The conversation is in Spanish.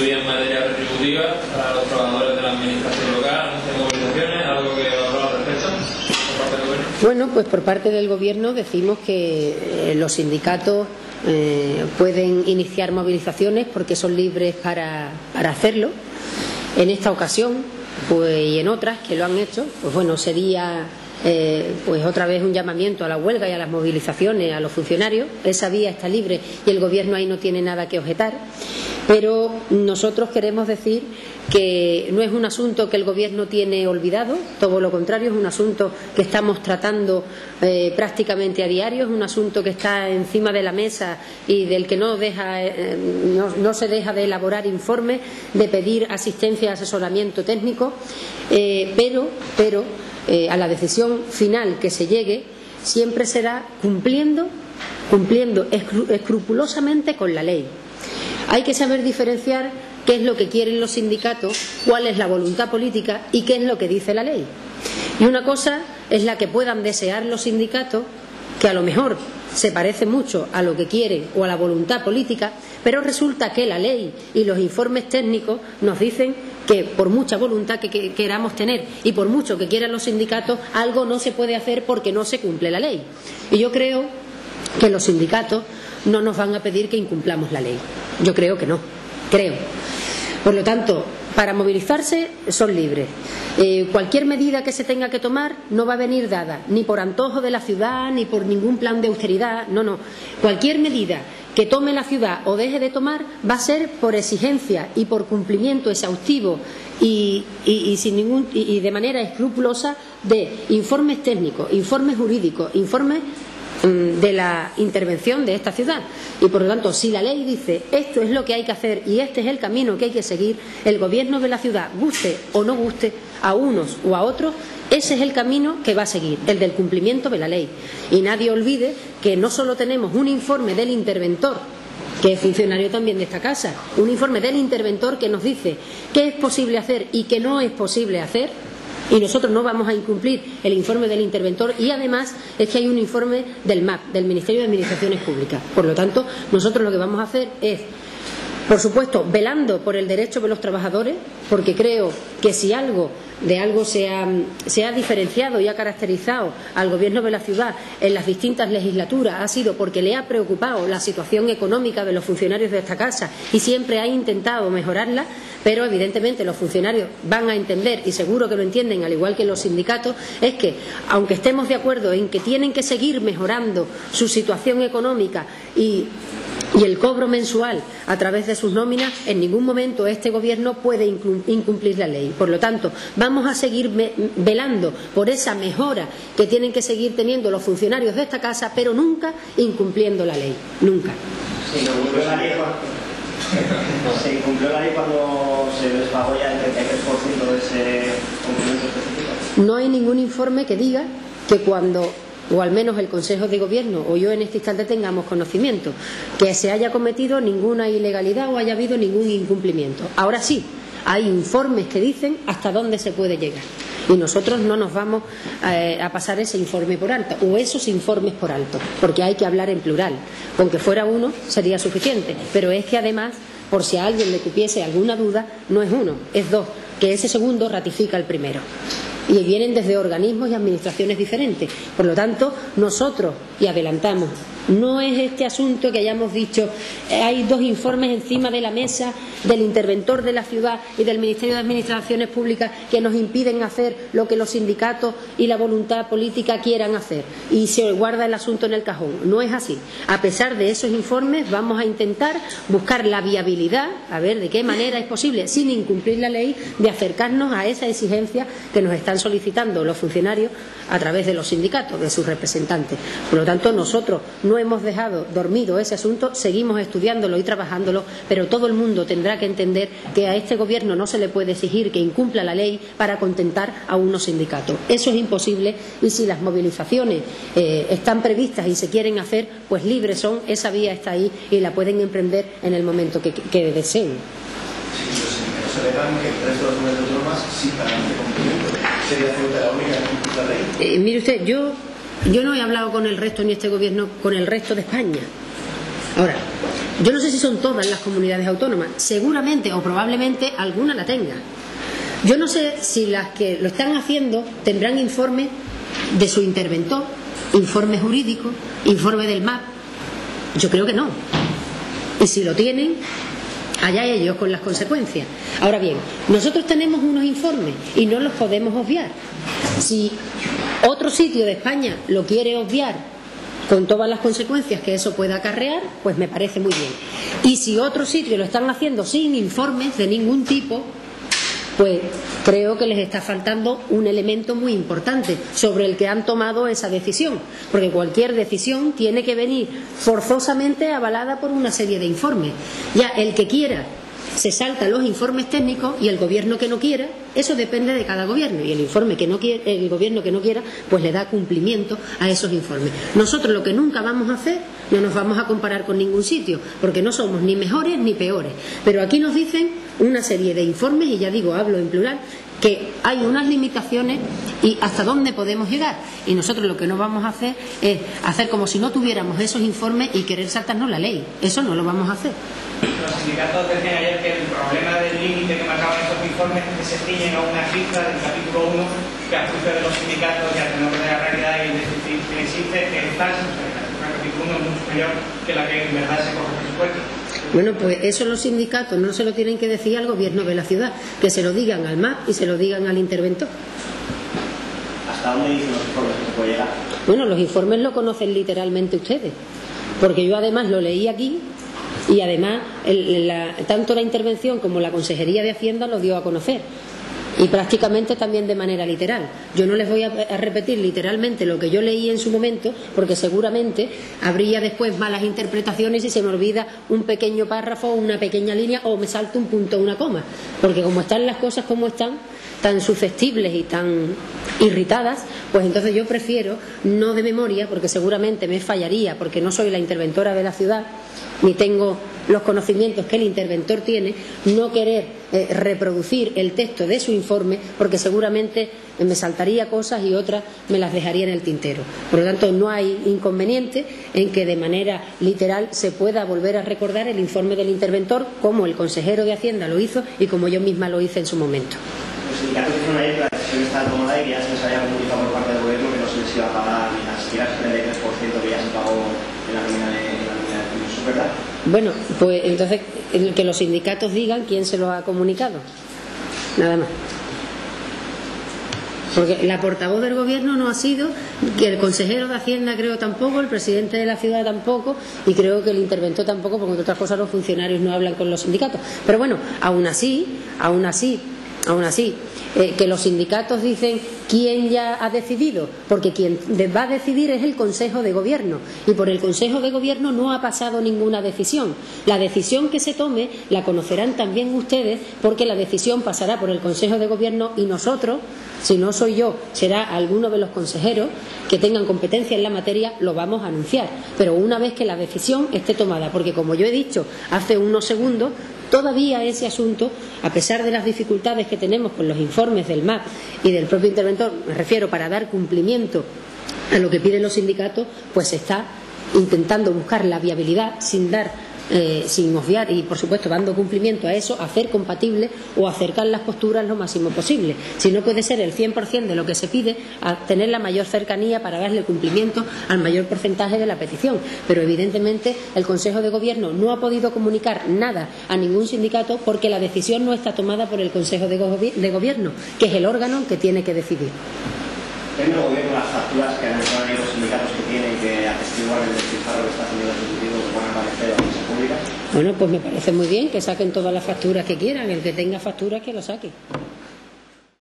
influye en materia retributiva para los trabajadores de la administración local, de movilizaciones, algo que hablar al respecto por parte del gobierno. Bueno, pues por parte del gobierno decimos que los sindicatos pueden iniciar movilizaciones porque son libres para hacerlo. En esta ocasión, pues, y en otras que lo han hecho, pues bueno, sería pues otra vez un llamamiento a la huelga y a las movilizaciones a los funcionarios. Esa vía está libre y el gobierno ahí no tiene nada que objetar, pero nosotros queremos decir que no es un asunto que el gobierno tiene olvidado, todo lo contrario, es un asunto que estamos tratando prácticamente a diario, es un asunto que está encima de la mesa y del que no se deja de elaborar informes, de pedir asistencia y asesoramiento técnico, pero a la decisión final que se llegue siempre será cumpliendo escrupulosamente con la ley. Hay que saber diferenciar qué es lo que quieren los sindicatos, cuál es la voluntad política y qué es lo que dice la ley. Y una cosa es la que puedan desear los sindicatos, que a lo mejor se parece mucho a lo que quieren o a la voluntad política, pero resulta que la ley y los informes técnicos nos dicen que por mucha voluntad que queramos tener y por mucho que quieran los sindicatos, algo no se puede hacer porque no se cumple la ley. Y yo creo que los sindicatos no nos van a pedir que incumplamos la ley. Yo creo que no, creo. Por lo tanto, para movilizarse son libres. Cualquier medida que se tenga que tomar no va a venir dada ni por antojo de la ciudad ni por ningún plan de austeridad, no. Cualquier medida que tome la ciudad o deje de tomar va a ser por exigencia y por cumplimiento exhaustivo y de manera escrupulosa de informes técnicos, informes jurídicos, informes de la intervención de esta ciudad. Y por lo tanto, si la ley dice esto es lo que hay que hacer y este es el camino que hay que seguir, el gobierno de la ciudad, guste o no guste a unos o a otros, ese es el camino que va a seguir, el del cumplimiento de la ley. Y nadie olvide que no solo tenemos un informe del interventor, que es funcionario también de esta casa, un informe del interventor que nos dice qué es posible hacer y qué no es posible hacer, y nosotros no vamos a incumplir el informe del interventor, y además es que hay un informe del MAP, del Ministerio de Administraciones Públicas. Por lo tanto, nosotros lo que vamos a hacer es, por supuesto, velando por el derecho de los trabajadores, porque creo que si de algo se ha diferenciado y ha caracterizado al Gobierno de la ciudad en las distintas legislaturas ha sido porque le ha preocupado la situación económica de los funcionarios de esta casa y siempre ha intentado mejorarla, pero evidentemente los funcionarios van a entender, y seguro que lo entienden al igual que los sindicatos, es que aunque estemos de acuerdo en que tienen que seguir mejorando su situación económica y el cobro mensual a través de sus nóminas, en ningún momento este Gobierno puede incumplir la ley. Por lo tanto, vamos a seguir velando por esa mejora que tienen que seguir teniendo los funcionarios de esta casa, pero nunca incumpliendo la ley. Nunca. ¿Se incumplió la ley cuando se les pagó ya el 33% de ese cumplimiento específico? No hay ningún informe que diga que cuando, o al menos el Consejo de Gobierno o yo en este instante tengamos conocimiento, que se haya cometido ninguna ilegalidad o haya habido ningún incumplimiento. Ahora sí, hay informes que dicen hasta dónde se puede llegar y nosotros no nos vamos a pasar ese informe por alto o esos informes por alto, porque hay que hablar en plural. Aunque fuera uno sería suficiente, pero es que además, por si a alguien le cupiese alguna duda, no es uno, es dos, que ese segundo ratifica el primero. Y vienen desde organismos y administraciones diferentes. Por lo tanto, nosotros, y adelantamos, no es este asunto que hayamos dicho, hay dos informes encima de la mesa del interventor de la ciudad y del Ministerio de Administraciones Públicas que nos impiden hacer lo que los sindicatos y la voluntad política quieran hacer y se guarda el asunto en el cajón. No es así. A pesar de esos informes, vamos a intentar buscar la viabilidad, a ver de qué manera es posible, sin incumplir la ley, de acercarnos a esa exigencia que nos están solicitando los funcionarios a través de los sindicatos, de sus representantes. Por lo tanto, nosotros no hemos dejado dormido ese asunto, seguimos estudiándolo y trabajándolo, pero todo el mundo tendrá que entender que a este Gobierno no se le puede exigir que incumpla la ley para contentar a unos sindicatos. Eso es imposible y si las movilizaciones están previstas y se quieren hacer, pues libres son, esa vía está ahí y la pueden emprender en el momento que deseen. Sí, los sindicatos alegan que el resto de las comunidades autónomas sí pagan de cumplimiento. ¿Sería la única que incumple la ley? Mire usted, yo no he hablado con el resto, ni este Gobierno, con el resto de España. Ahora, Yo no sé si son todas las comunidades autónomas, seguramente o probablemente alguna la tenga. Yo no sé si las que lo están haciendo tendrán informe de su interventor, informe jurídico, informe del MAP. Yo creo que no. Y si lo tienen, allá ellos con las consecuencias. Ahora bien, nosotros tenemos unos informes y no los podemos obviar. Si otro sitio de España lo quiere obviar con todas las consecuencias que eso pueda acarrear, pues me parece muy bien. Y si otro sitio lo están haciendo sin informes de ningún tipo, pues creo que les está faltando un elemento muy importante sobre el que han tomado esa decisión, porque cualquier decisión tiene que venir forzosamente avalada por una serie de informes. Ya el que quiera se salta los informes técnicos y el gobierno que no quiera, eso depende de cada gobierno, y el gobierno que no quiera pues le da cumplimiento a esos informes. Nosotros lo que nunca vamos a hacer, no nos vamos a comparar con ningún sitio, porque no somos ni mejores ni peores, pero aquí nos dicen una serie de informes, y ya digo, hablo en plural, que hay unas limitaciones y hasta dónde podemos llegar, y nosotros lo que no vamos a hacer es hacer como si no tuviéramos esos informes y querer saltarnos la ley. Eso no lo vamos a hacer. Los sindicatos decían ayer que el problema del límite que marcaban esos informes es que se ciñen a una cifra del capítulo 1 que a juicio de los sindicatos y a tenor de la realidad y el déficit que existe, que el falso, o sea, el capítulo 1 es mucho mayor que la que en verdad se coge presupuesto. Bueno, pues eso los sindicatos no se lo tienen que decir al gobierno de la ciudad, que se lo digan al MAP y se lo digan al interventor. ¿Hasta dónde dicen los informes que se puede llegar? Bueno, los informes lo conocen literalmente ustedes, porque yo además lo leí aquí. Y además, tanto la intervención como la Consejería de Hacienda lo dio a conocer. Y prácticamente también de manera literal. Yo no les voy a repetir literalmente lo que yo leí en su momento, porque seguramente habría después malas interpretaciones y se me olvida un pequeño párrafo o una pequeña línea, o me salto un punto o una coma. Porque como están las cosas como están, tan susceptibles y tan irritadas, pues entonces yo prefiero, no de memoria, porque seguramente me fallaría, porque no soy la interventora de la ciudad, ni tengo los conocimientos que el interventor tiene, no querer reproducir el texto de su informe, porque seguramente me saltaría cosas y otras me las dejaría en el tintero. Por lo tanto, no hay inconveniente en que de manera literal se pueda volver a recordar el informe del interventor, como el consejero de Hacienda lo hizo y como yo misma lo hice en su momento. Los sindicatos dijeron ayer que la decisión estaba tomada y que ya se les había comunicado por parte del gobierno que no se les iba a pagar ni siquiera el 33% que ya se pagó en la nómina de Ayuso, ¿verdad? Bueno, pues entonces que los sindicatos digan quién se lo ha comunicado. Nada más. Porque la portavoz del gobierno no ha sido, que el consejero de Hacienda creo tampoco, el presidente de la ciudad tampoco, y creo que el interventor tampoco, porque entre otras cosas los funcionarios no hablan con los sindicatos. Pero bueno, aún así, que los sindicatos dicen quién ya ha decidido, porque quien va a decidir es el Consejo de Gobierno, y por el Consejo de Gobierno no ha pasado ninguna decisión. La decisión que se tome la conocerán también ustedes, porque la decisión pasará por el Consejo de Gobierno, y nosotros, si no soy yo, será alguno de los consejeros que tengan competencia en la materia, lo vamos a anunciar. Pero una vez que la decisión esté tomada, porque como yo he dicho hace unos segundos, todavía ese asunto, a pesar de las dificultades que tenemos con los informes del MAP y del propio interventor, me refiero, para dar cumplimiento a lo que piden los sindicatos, pues se está intentando buscar la viabilidad sin obviar y, por supuesto, dando cumplimiento a eso, hacer compatible o acercar las posturas lo máximo posible. Si no puede ser el 100% de lo que se pide, a tener la mayor cercanía para darle cumplimiento al mayor porcentaje de la petición. Pero, evidentemente, el Consejo de Gobierno no ha podido comunicar nada a ningún sindicato, porque la decisión no está tomada por el Consejo de Gobierno, que es el órgano que tiene que decidir. ¿Tiene el gobierno las facturas que han hecho los sindicatos que tienen que atestiguar el despilfarro que está haciendo el Ejecutivo, que van a aparecer en las públicas? Bueno, pues me parece muy bien que saquen todas las facturas que quieran. El que tenga facturas que lo saque.